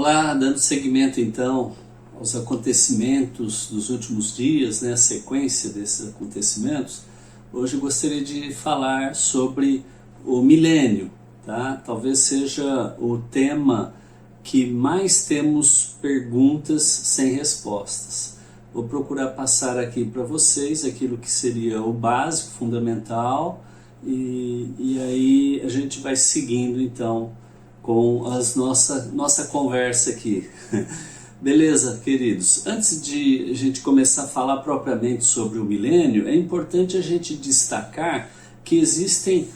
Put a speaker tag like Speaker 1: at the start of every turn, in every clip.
Speaker 1: Olá, dando seguimento então aos acontecimentos dos últimos dias, né, a sequência desses acontecimentos. Hoje eu gostaria de falar sobre o milênio, tá? Talvez seja o tema que mais temos perguntas sem respostas. Vou procurar passar aqui para vocês aquilo que seria o básico, fundamental, e aí a gente vai seguindo então com nossa conversa aqui. Beleza, queridos? Antes de a gente começar a falar propriamente sobre o milênio, é importante a gente destacar que existem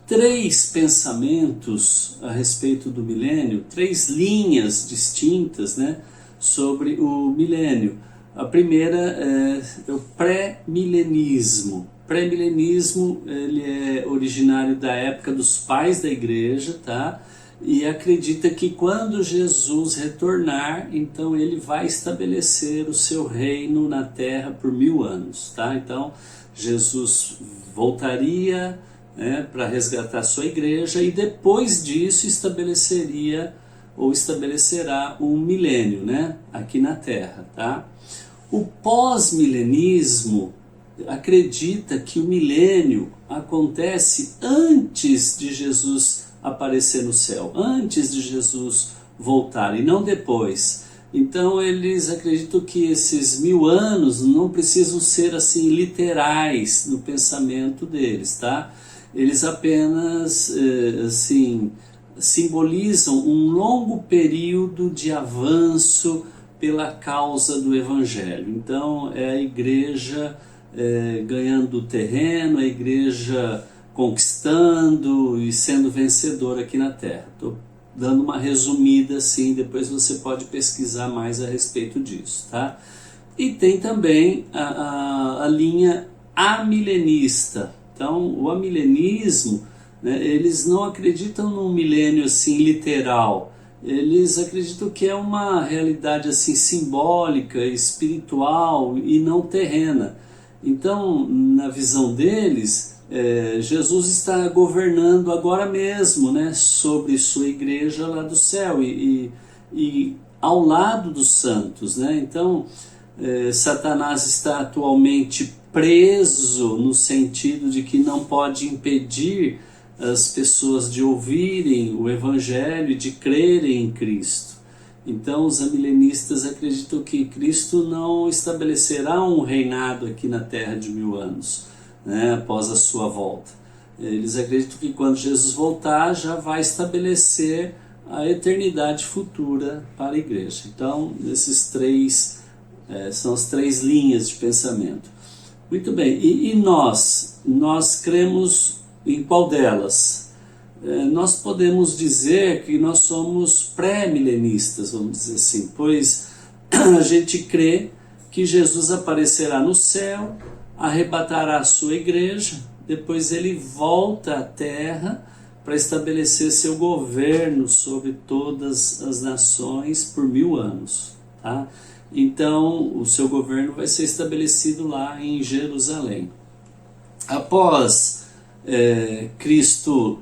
Speaker 1: três pensamentos a respeito do milênio, três linhas distintas, né, sobre o milênio. A primeira é o pré-milenismo. Pré-milenismo, ele é originário da época dos pais da igreja, tá? E acredita que quando Jesus retornar, então ele vai estabelecer o seu reino na terra por 1000 anos, tá? Então Jesus voltaria, né, para resgatar sua igreja e depois disso estabeleceria ou estabelecerá um milênio, né, aqui na terra, tá? O pós-milenismo acredita que o milênio acontece antes de Jesus aparecer no céu, antes de Jesus voltar e não depois. Então eles acreditam que esses 1000 anos não precisam ser assim literais no pensamento deles, tá? Eles apenas assim simbolizam um longo período de avanço pela causa do Evangelho. Então é a igreja ganhando terreno, a igreja conquistando e sendo vencedora aqui na Terra. Estou dando uma resumida assim, depois você pode pesquisar mais a respeito disso, tá? E tem também a linha amilenista. Então o amilenismo, né, eles não acreditam num milênio assim literal. Eles acreditam que é uma realidade assim simbólica, espiritual e não terrena. Então, na visão deles, Jesus está governando agora mesmo, né, sobre sua igreja lá do céu e ao lado dos santos, né? Então, Satanás está atualmente preso no sentido de que não pode impedir as pessoas de ouvirem o Evangelho e de crerem em Cristo. Então os amilenistas acreditam que Cristo não estabelecerá um reinado aqui na Terra de 1000 anos, né, após a sua volta. Eles acreditam que quando Jesus voltar já vai estabelecer a eternidade futura para a igreja. Então esses três são as três linhas de pensamento. Muito bem, e nós cremos em qual delas? Nós podemos dizer que nós somos pré-milenistas, vamos dizer assim, pois a gente crê que Jesus aparecerá no céu, arrebatará a sua igreja, depois ele volta à terra para estabelecer seu governo sobre todas as nações por 1000 anos, tá? Então o seu governo vai ser estabelecido lá em Jerusalém. Após Cristo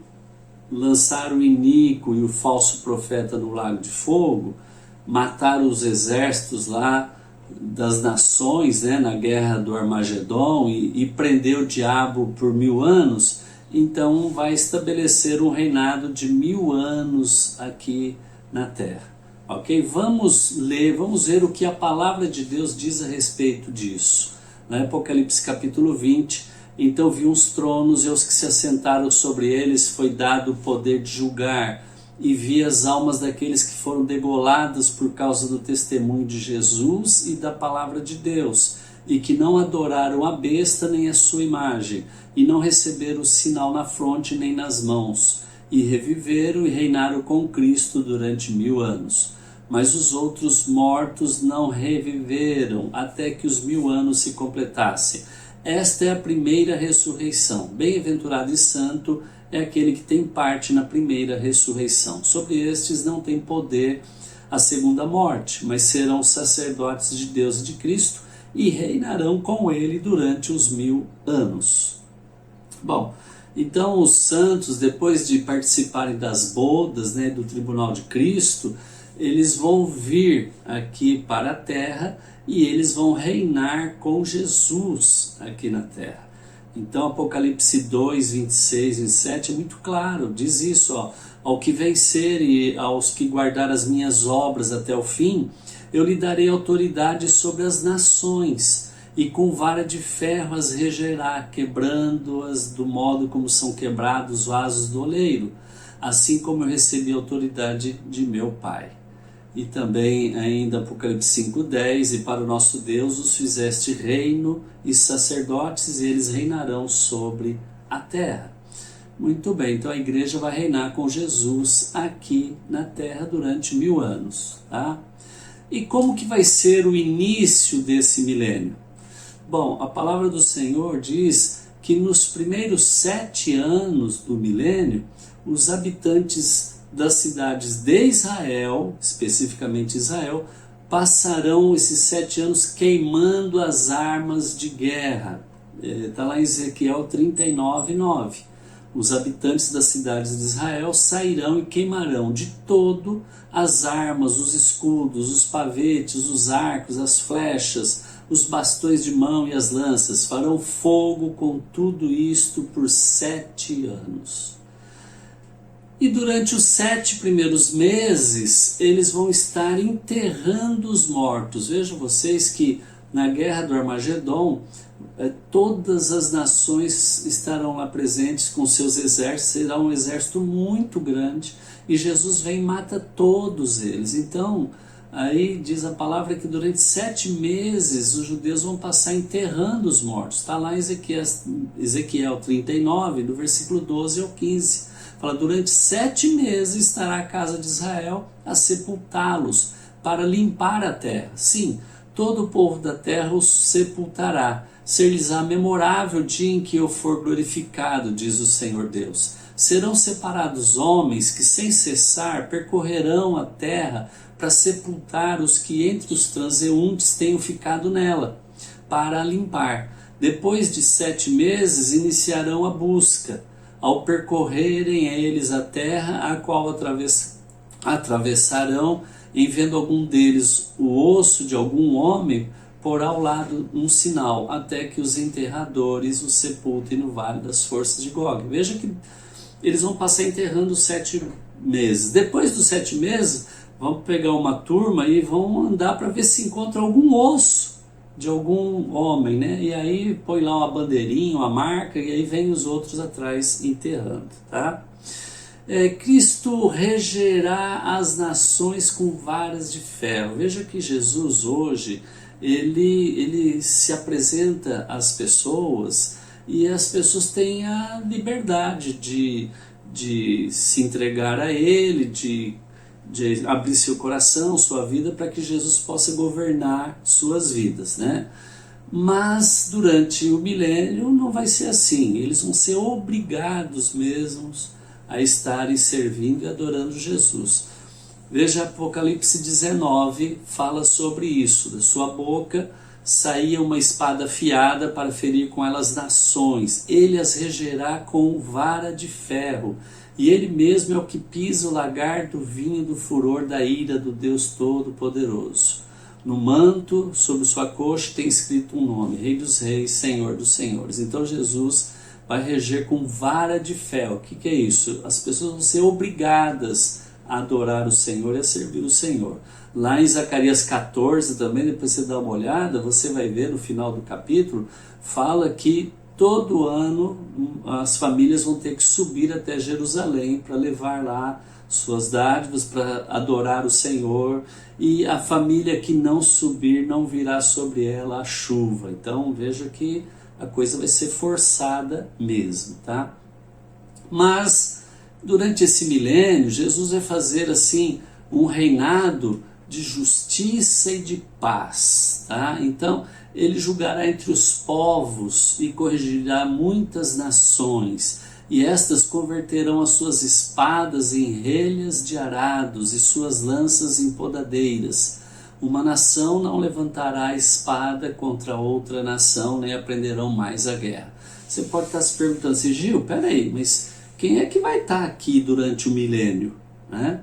Speaker 1: lançar o iníquo e o falso profeta no lago de fogo, matar os exércitos lá das nações, né, na guerra do Armagedon e prender o diabo por 1000 anos, então vai estabelecer um reinado de 1000 anos aqui na terra. Ok? Vamos ver o que a palavra de Deus diz a respeito disso. No Apocalipse capítulo 20, então vi uns tronos e aos que se assentaram sobre eles foi dado o poder de julgar, e vi as almas daqueles que foram degoladas por causa do testemunho de Jesus e da palavra de Deus, e que não adoraram a besta nem a sua imagem, e não receberam o sinal na fronte nem nas mãos, e reviveram e reinaram com Cristo durante 1000 anos. Mas os outros mortos não reviveram até que os 1000 anos se completassem. Esta é a primeira ressurreição. Bem-aventurado e santo é aquele que tem parte na primeira ressurreição. Sobre estes não tem poder a segunda morte, mas serão sacerdotes de Deus e de Cristo e reinarão com ele durante os 1000 anos. Bom, então os santos, depois de participarem das bodas, né, do tribunal de Cristo, eles vão vir aqui para a terra e eles vão reinar com Jesus aqui na terra. Então Apocalipse 2, 26, 27 é muito claro, diz isso, ó, ao que vencer e aos que guardar as minhas obras até o fim, eu lhe darei autoridade sobre as nações, e com vara de ferro as regerá, quebrando-as do modo como são quebrados os vasos do oleiro, assim como eu recebi a autoridade de meu Pai. E também ainda Apocalipse 5:10, e para o nosso Deus os fizeste reino e sacerdotes, e eles reinarão sobre a terra. Muito bem, então a igreja vai reinar com Jesus aqui na terra durante 1000 anos, tá? E como que vai ser o início desse milênio? Bom, a palavra do Senhor diz que nos primeiros 7 anos do milênio, os habitantes das cidades de Israel, especificamente Israel, passarão esses 7 anos queimando as armas de guerra. Está lá em Ezequiel 39:9. Os habitantes das cidades de Israel sairão e queimarão de todo as armas, os escudos, os pavetes, os arcos, as flechas, os bastões de mão e as lanças. Farão fogo com tudo isto por 7 anos. E durante os 7 primeiros meses, eles vão estar enterrando os mortos. Vejam vocês que na guerra do Armagedon, todas as nações estarão lá presentes com seus exércitos, será um exército muito grande, e Jesus vem e mata todos eles. Então, aí diz a palavra que durante 7 meses os judeus vão passar enterrando os mortos. Está lá em Ezequiel 39, do versículo 12 ao 15. Fala, durante 7 meses estará a casa de Israel a sepultá-los, para limpar a terra. Sim, todo o povo da terra os sepultará. Ser-lhes-á memorável dia em que eu for glorificado, diz o Senhor Deus. Serão separados homens que sem cessar percorrerão a terra para sepultar os que entre os transeuntes tenham ficado nela, para a limpar. Depois de 7 meses iniciarão a busca. Ao percorrerem eles a terra, a qual atravessarão, em vendo algum deles o osso de algum homem, porá ao lado um sinal, até que os enterradores o sepultem no vale das forças de Gog. Veja que eles vão passar enterrando 7 meses. Depois dos 7 meses, vão pegar uma turma e vão andar para ver se encontra algum osso de algum homem, né? E aí põe lá uma bandeirinha, uma marca, e aí vem os outros atrás enterrando, tá? Cristo regerá as nações com varas de ferro. Veja que Jesus hoje, ele se apresenta às pessoas, e as pessoas têm a liberdade de se entregar a Ele, de abrir seu coração, sua vida, para que Jesus possa governar suas vidas, né? Mas durante o milênio não vai ser assim. Eles vão ser obrigados mesmos a estarem servindo e adorando Jesus. Veja Apocalipse 19, fala sobre isso. Da sua boca saía uma espada afiada para ferir com ela as nações. Ele as regerá com vara de ferro. E ele mesmo é o que pisa o lagar do vinho do furor da ira do Deus Todo-Poderoso. No manto, sobre sua coxa, tem escrito um nome: Rei dos Reis, Senhor dos Senhores. Então Jesus vai reger com vara de ferro. O que é isso? As pessoas vão ser obrigadas a adorar o Senhor e a servir o Senhor. Lá em Zacarias 14 também, depois você dá uma olhada, você vai ver no final do capítulo, fala que todo ano as famílias vão ter que subir até Jerusalém para levar lá suas dádivas, para adorar o Senhor, e a família que não subir, não virá sobre ela a chuva. Então veja que a coisa vai ser forçada mesmo, tá? Mas durante esse milênio, Jesus vai fazer assim um reinado de justiça e de paz, tá? Então ele julgará entre os povos e corrigirá muitas nações, e estas converterão as suas espadas em relhas de arados e suas lanças em podadeiras. Uma nação não levantará a espada contra outra nação, nem aprenderão mais a guerra. Você pode estar se perguntando assim, Gil, peraí, mas quem é que vai estar aqui durante o milênio, né?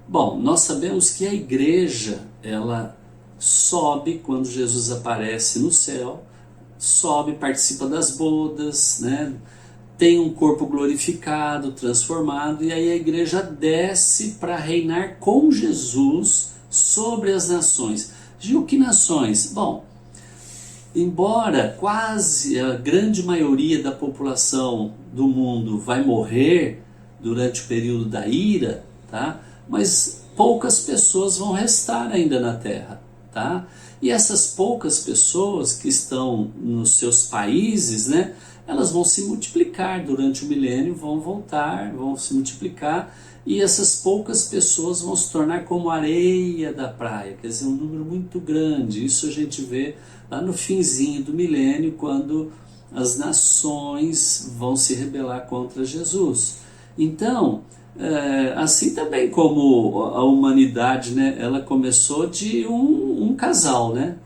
Speaker 1: Bom, nós sabemos que a igreja, ela sobe quando Jesus aparece no céu, sobe, participa das bodas, né? Tem um corpo glorificado, transformado, e aí a igreja desce para reinar com Jesus sobre as nações. E o que nações? Bom, embora quase a grande maioria da população do mundo vai morrer durante o período da ira, tá? Mas poucas pessoas vão restar ainda na Terra, tá? E essas poucas pessoas que estão nos seus países, né, elas vão se multiplicar durante o milênio, vão voltar, vão se multiplicar, e essas poucas pessoas vão se tornar como areia da praia, quer dizer, um número muito grande. Isso a gente vê lá no finzinho do milênio, quando as nações vão se rebelar contra Jesus. Então, assim também como a humanidade, né, ela começou de um casal, né,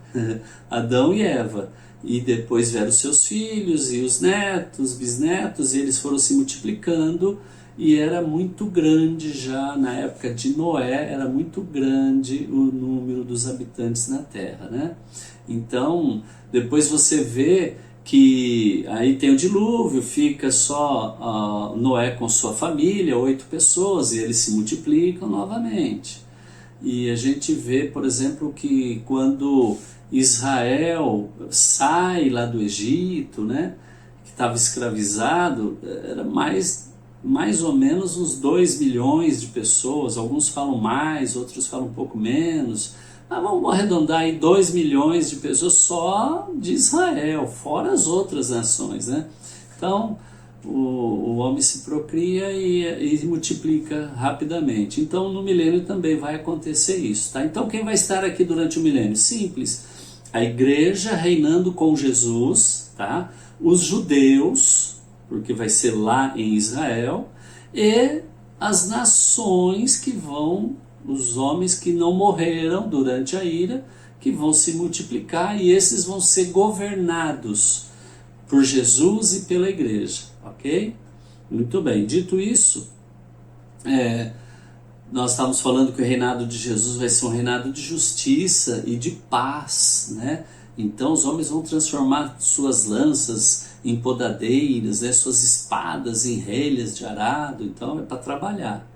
Speaker 1: Adão e Eva, e depois vieram os seus filhos e os netos, bisnetos, e eles foram se multiplicando, e era muito grande já na época de Noé, era muito grande o número dos habitantes na Terra, né? Então, depois você vê que aí tem o dilúvio, fica só Noé com sua família, 8 pessoas, e eles se multiplicam novamente. E a gente vê, por exemplo, que quando Israel sai lá do Egito, né, que estava escravizado, era mais ou menos uns 2 milhões de pessoas, alguns falam mais, outros falam um pouco menos, mas vamos arredondar aí 2 milhões de pessoas só de Israel, fora as outras nações, né? Então, o homem se procria e multiplica rapidamente. Então, no milênio também vai acontecer isso, tá? Então, quem vai estar aqui durante o milênio? Simples, a igreja reinando com Jesus, tá? Os judeus, porque vai ser lá em Israel, e as nações que vão, os homens que não morreram durante a ira, que vão se multiplicar, e esses vão ser governados por Jesus e pela igreja, ok? Muito bem, dito isso, nós estamos falando que o reinado de Jesus vai ser um reinado de justiça e de paz, né? Então os homens vão transformar suas lanças em podadeiras, né? Suas espadas em relhas de arado, então é para trabalhar.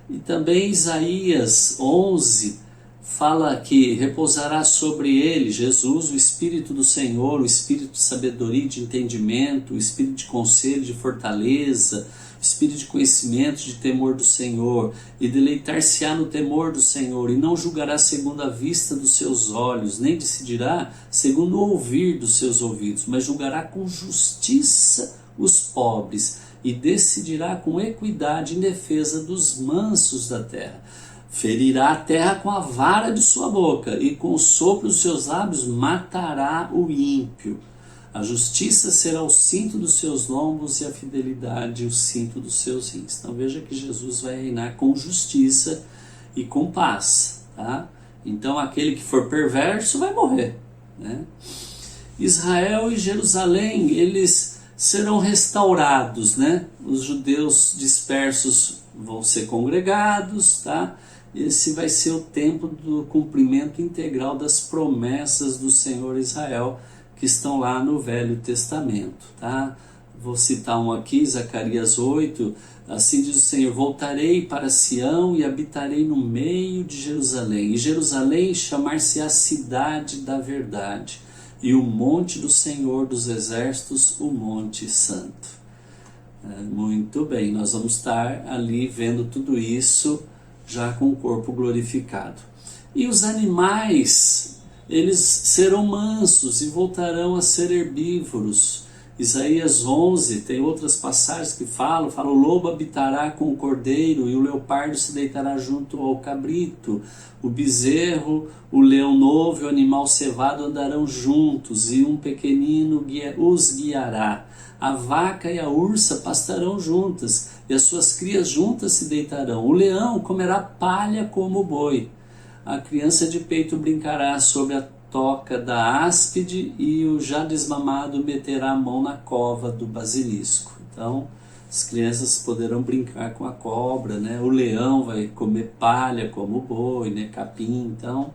Speaker 1: E também Isaías 11 fala que repousará sobre ele, Jesus, o Espírito do Senhor, o Espírito de sabedoria e de entendimento, o Espírito de conselho, de fortaleza, o Espírito de conhecimento, de temor do Senhor, e deleitar-se-á no temor do Senhor, e não julgará segundo a vista dos seus olhos, nem decidirá segundo o ouvir dos seus ouvidos, mas julgará com justiça os pobres, e decidirá com equidade em defesa dos mansos da terra. Ferirá a terra com a vara de sua boca, e com o sopro dos seus lábios matará o ímpio. A justiça será o cinto dos seus lombos, e a fidelidade o cinto dos seus rins. Então veja que Jesus vai reinar com justiça e com paz, tá? Então aquele que for perverso vai morrer, né? Israel e Jerusalém, eles serão restaurados, né? Os judeus dispersos vão ser congregados, tá? Esse vai ser o tempo do cumprimento integral das promessas do Senhor Israel, que estão lá no Velho Testamento, tá? Vou citar um aqui, Zacarias 8, assim diz o Senhor: voltarei para Sião e habitarei no meio de Jerusalém, e Jerusalém chamar-se-á cidade da verdade, e o monte do Senhor dos exércitos, o monte santo. Muito bem, nós vamos estar ali vendo tudo isso já com o corpo glorificado. E os animais, eles serão mansos e voltarão a ser herbívoros. Isaías 11, tem outras passagens que falam, o lobo habitará com o cordeiro, e o leopardo se deitará junto ao cabrito. O bezerro, o leão novo e o animal cevado andarão juntos, e um pequenino os guiará. A vaca e a ursa pastarão juntas, e as suas crias juntas se deitarão. O leão comerá palha como o boi. A criança de peito brincará sobre a toca da áspide, e o já desmamado meterá a mão na cova do basilisco. Então, As crianças poderão brincar com a cobra, né? O leão vai comer palha como o boi, né? Capim, então.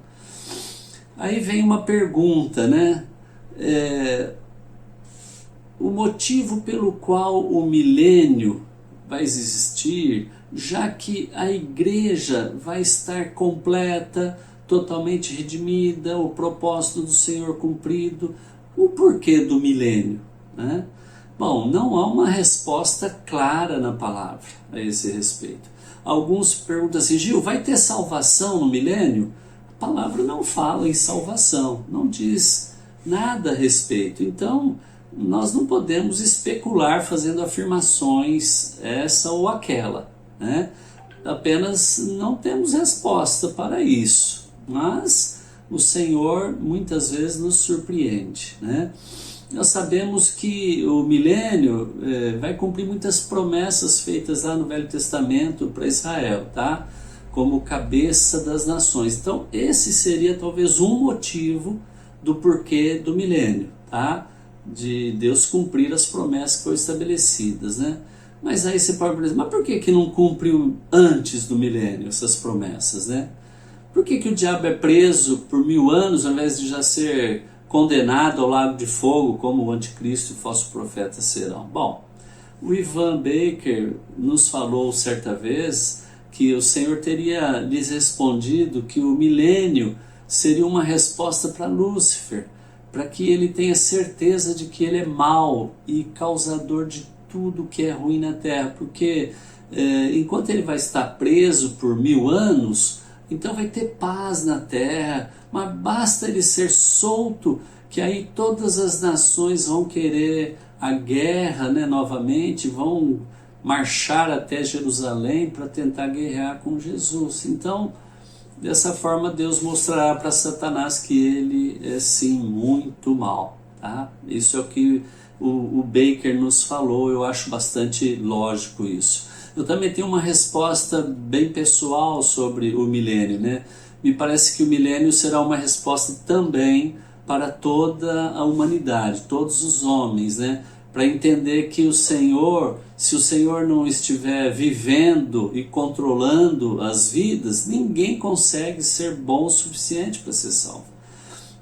Speaker 1: Aí vem uma pergunta, né? O motivo pelo qual o milênio vai existir, já que a igreja vai estar completa, totalmente redimida, o propósito do Senhor cumprido, o porquê do milênio, né? Bom, não há uma resposta clara na palavra a esse respeito. Alguns perguntam assim: Gil, vai ter salvação no milênio? A palavra não fala em salvação, não diz nada a respeito. Então, nós não podemos especular fazendo afirmações essa ou aquela, né? Apenas não temos resposta para isso, mas o Senhor muitas vezes nos surpreende, né? Nós sabemos que o milênio vai cumprir muitas promessas feitas lá no Velho Testamento para Israel, tá? Como cabeça das nações. Então esse seria talvez um motivo do porquê do milênio, tá? De Deus cumprir as promessas que foram estabelecidas, né? Mas aí você pode dizer, mas por que não cumpriu antes do milênio essas promessas, né? Por que o diabo é preso por 1000 anos ao invés de já ser condenado ao lago de fogo como o anticristo e o falso profeta serão? Bom, o Ivan Baker nos falou certa vez que o Senhor teria lhes respondido que o milênio seria uma resposta para Lúcifer, para que ele tenha certeza de que ele é mau e causador de tudo que é ruim na terra, porque enquanto ele vai estar preso por 1000 anos, então vai ter paz na terra, mas basta ele ser solto, que aí todas as nações vão querer a guerra, né, novamente, vão marchar até Jerusalém para tentar guerrear com Jesus. Então, dessa forma, Deus mostrará para Satanás que ele é sim muito mal, tá? Isso é o que o Baker nos falou, eu acho bastante lógico isso. Eu também tenho uma resposta bem pessoal sobre o milênio, né? Me parece que o milênio será uma resposta também para toda a humanidade, todos os homens, né? Para entender que o Senhor, se o Senhor não estiver vivendo e controlando as vidas, ninguém consegue ser bom o suficiente para ser salvo.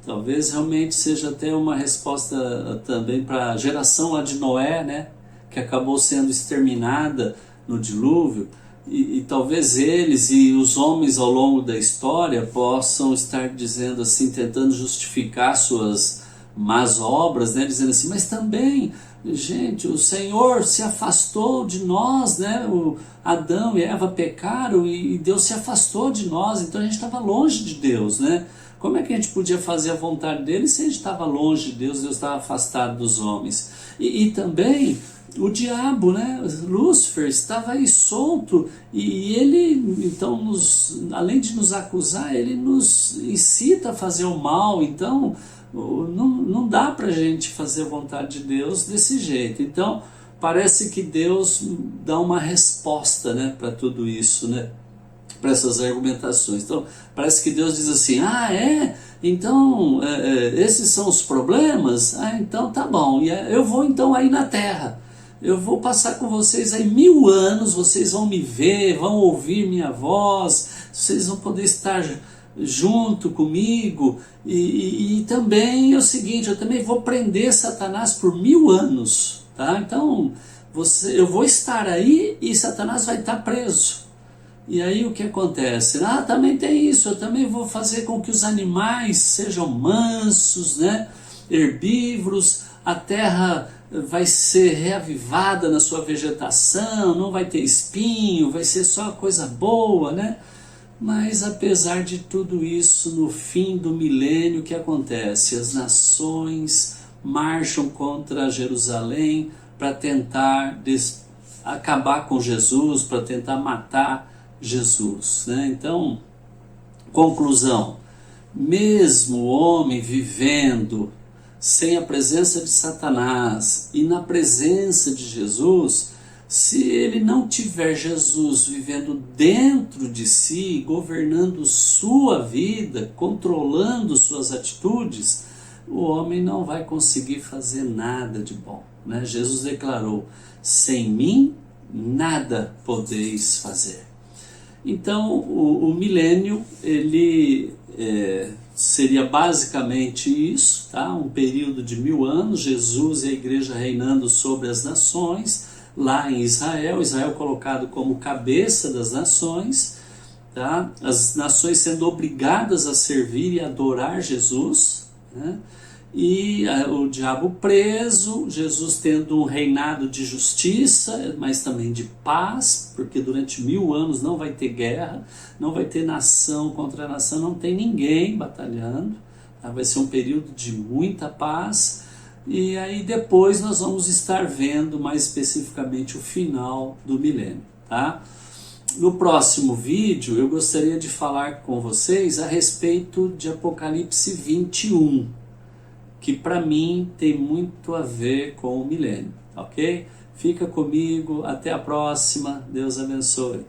Speaker 1: Talvez realmente seja até uma resposta também para a geração lá de Noé, né? Que acabou sendo exterminada no dilúvio, e talvez eles e os homens ao longo da história possam estar dizendo assim, tentando justificar suas más obras, né? Dizendo assim, mas também, gente, o Senhor se afastou de nós, né? O Adão e Eva pecaram e Deus se afastou de nós, então a gente estava longe de Deus, né? Como é que a gente podia fazer a vontade dele se a gente estava longe de Deus, Deus estava afastado dos homens? E também o diabo, né? Lúcifer estava aí solto e ele, então, além de nos acusar, ele nos incita a fazer o mal. Então não dá para a gente fazer a vontade de Deus desse jeito. Então parece que Deus dá uma resposta, né, para tudo isso, né, para essas argumentações. Então parece que Deus diz assim, então esses são os problemas, então tá bom, e eu vou então aí na terra, eu vou passar com vocês aí 1000 anos, vocês vão me ver, vão ouvir minha voz, vocês vão poder estar junto comigo, e também é o seguinte, eu também vou prender Satanás por 1000 anos, tá? Então eu vou estar aí e Satanás vai estar preso. E aí o que acontece? Também tem isso, eu também vou fazer com que os animais sejam mansos, né? Herbívoros, a terra vai ser reavivada na sua vegetação, não vai ter espinho, vai ser só coisa boa, né? Mas apesar de tudo isso, no fim do milênio, o que acontece? As nações marcham contra Jerusalém para tentar acabar com Jesus, para tentar matar Jesus, né? Então, conclusão, mesmo o homem vivendo sem a presença de Satanás e na presença de Jesus, se ele não tiver Jesus vivendo dentro de si, governando sua vida, controlando suas atitudes, o homem não vai conseguir fazer nada de bom, né? Jesus declarou, sem mim nada podeis fazer. Então, o milênio, ele seria basicamente isso, tá? Um período de 1000 anos, Jesus e a igreja reinando sobre as nações, lá em Israel, Israel colocado como cabeça das nações, tá? As nações sendo obrigadas a servir e adorar Jesus, né? E o diabo preso, Jesus tendo um reinado de justiça, mas também de paz, porque durante 1000 anos não vai ter guerra, não vai ter nação contra nação, não tem ninguém batalhando, tá? Vai ser um período de muita paz, e aí depois nós vamos estar vendo mais especificamente o final do milênio, tá? No próximo vídeo eu gostaria de falar com vocês a respeito de Apocalipse 21, que para mim tem muito a ver com o milênio, ok? Fica comigo, até a próxima, Deus abençoe.